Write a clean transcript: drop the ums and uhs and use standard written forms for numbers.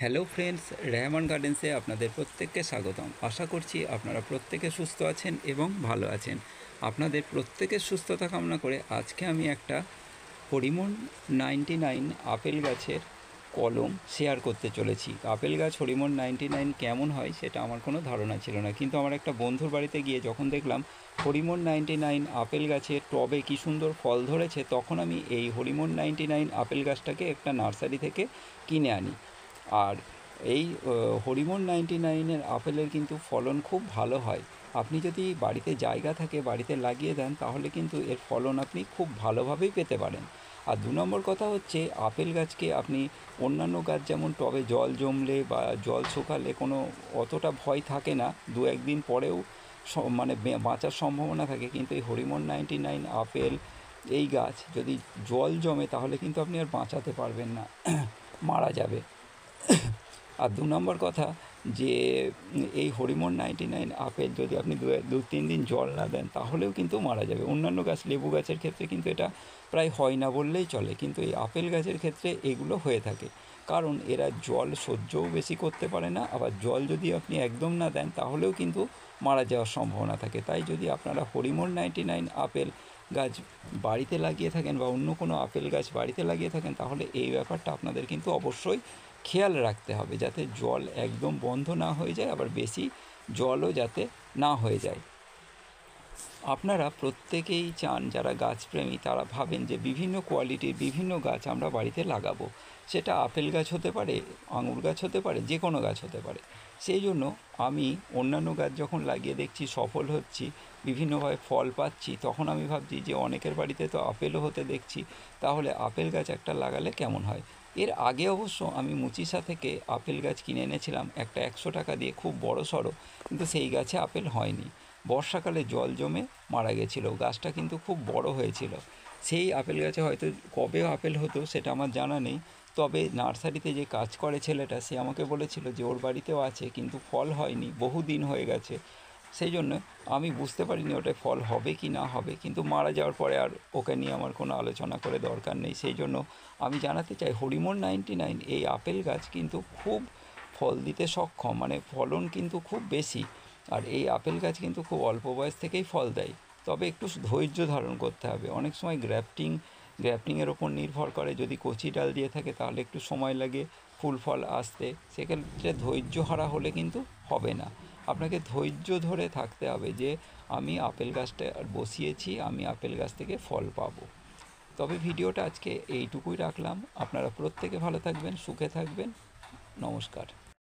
Hello friends, Rehman গার্ডেন্সে আপনাদের প্রত্যেককে স্বাগতম। আশা করছি আপনারা প্রত্যেকে সুস্থ আছেন এবং ভালো আছেন। আপনাদের প্রত্যেকের সুস্থতা কামনা করে আজকে আমি একটা হরিমন 99 আপেল গাছের কলম শেয়ার করতে চলেছি। আপেল গাছ হরিমন 99 কেমন হয় সেটা আমার কোনো ধারণা ছিল না, কিন্তু আমার একটা বন্ধুর বাড়িতে গিয়ে যখন দেখলাম হরিমন 99 আপেল গাছের টবে কী সুন্দর ফল ধরেছে, তখন আমি এই হরিমন 99 আপেল গাছটাকে একটা নার্সারি থেকে কিনে আনি। আর এই হরিমন 99-এর আপেলের কিন্তু ফলন খুব ভালো হয়। আপনি যদি বাড়িতে জায়গা থাকে বাড়িতে লাগিয়ে দেন তাহলে কিন্তু এর ফলন আপনি খুব ভালোভাবেই পেতে পারেন। আর দু নম্বর কথা হচ্ছে, আপেল গাছকে আপনি অন্যান্য গাছ যেমন টবে জল জমলে বা জল শুকালে কোনো অতটা ভয় থাকে না, দু একদিন পরেও মানে বাঁচার সম্ভাবনা থাকে, কিন্তু এই হরিমন 99 আপেল এই গাছ যদি জল জমে তাহলে কিন্তু আপনি আর বাঁচাতে পারবেন না, মারা যাবে। আর দু নম্বর কথা যে এই হরিমন 99 আপেল যদি আপনি দু তিন দিন জল না দেন তাহলেও কিন্তু মারা যাবে। অন্যান্য গাছ, লেবু গাছের ক্ষেত্রে কিন্তু এটা প্রায় হয় না বললেই চলে, কিন্তু এই আপেল গাছের ক্ষেত্রে এগুলো হয়ে থাকে, কারণ এরা জল সহ্যও বেশি করতে পারে না, আবার জল যদি আপনি একদম না দেন তাহলেও কিন্তু মারা যাওয়ার সম্ভাবনা থাকে। তাই যদি আপনারা হরিমন 99 আপেল গাছ বাড়িতে লাগিয়ে থাকেন বা অন্য কোনো আপেল গাছ বাড়িতে লাগিয়ে থাকেন তাহলে এই ব্যাপারটা আপনাদের কিন্তু অবশ্যই খেয়াল রাখতে হবে, যাতে জল একদম বন্ধ না হয়ে যায়, আবার বেশি জলও যাতে না হয়ে যায়। আপনারা প্রত্যেকেই চান, যারা গাছপ্রেমী তারা ভাবেন যে বিভিন্ন কোয়ালিটির বিভিন্ন গাছ আমরা বাড়িতে লাগাবো। সেটা আপেল গাছ হতে পারে, আঙুর গাছ হতে পারে, যে কোনো গাছ হতে পারে। সেই জন্য আমি অন্যান্য গাছ যখন লাগিয়ে দেখছি সফল হচ্ছি, বিভিন্নভাবে ফল পাচ্ছি, তখন আমি ভাবছি যে অনেকের বাড়িতে তো আপেলও হতে দেখছি, তাহলে আপেল গাছ একটা লাগালে কেমন হয়। এর আগে অবশ্য আমি মুচিসা থেকে আপেল গাছ কিনে এনেছিলাম একটা 100 টাকা দিয়ে, খুব বড় সড়ো, কিন্তু সেই গাছে আপেল হয়নি। বর্ষাকালে জল জমে মারা গেছিলো, গাছটা কিন্তু খুব বড় হয়েছিল। সেই আপেল গাছে হয়তো কবে আপেল হতো সেটা আমার জানা নেই, তবে নার্সারিতে যে কাজ করে ছেলেটা সে আমাকে বলেছিল যে ওর বাড়িতেও আছে, কিন্তু ফল হয়নি, বহু দিন হয়ে গেছে। সেই জন্য আমি বুঝতে পারিনি ওটা ফল হবে কি না হবে, কিন্তু মারা যাওয়ার পরে আর ওকে নিয়ে আমার কোনো আলোচনা করে দরকার নেই। সেই জন্য আমি জানাতে চাই, হরিমন 99 এই আপেল গাছ কিন্তু খুব ফল দিতে সক্ষম, মানে ফলন কিন্তু খুব বেশি। আর এই আপেল গাছ কিন্তু খুব অল্প বয়স থেকেই ফল দেয়, তবে একটু ধৈর্য ধারণ করতে হবে। অনেক সময় গ্রাফটিংয়ের ওপর নির্ভর করে, যদি কচি ডাল দিয়ে থাকে তাহলে একটু সময় লাগে ফুল ফল আসতে, সেক্ষেত্রে ধৈর্য হারা হলে কিন্তু হবে না। আপনাকে ধৈর্য ধরে থাকতে হবে যে আমি আপেল গাছটা বসিয়েছি, আমি আপেল গাছ থেকে ফল পাবো। তবে ভিডিওটা আজকে এইটুকুই রাখলাম। আপনারা প্রত্যেকে ভালো থাকবেন, সুখে থাকবেন। নমস্কার।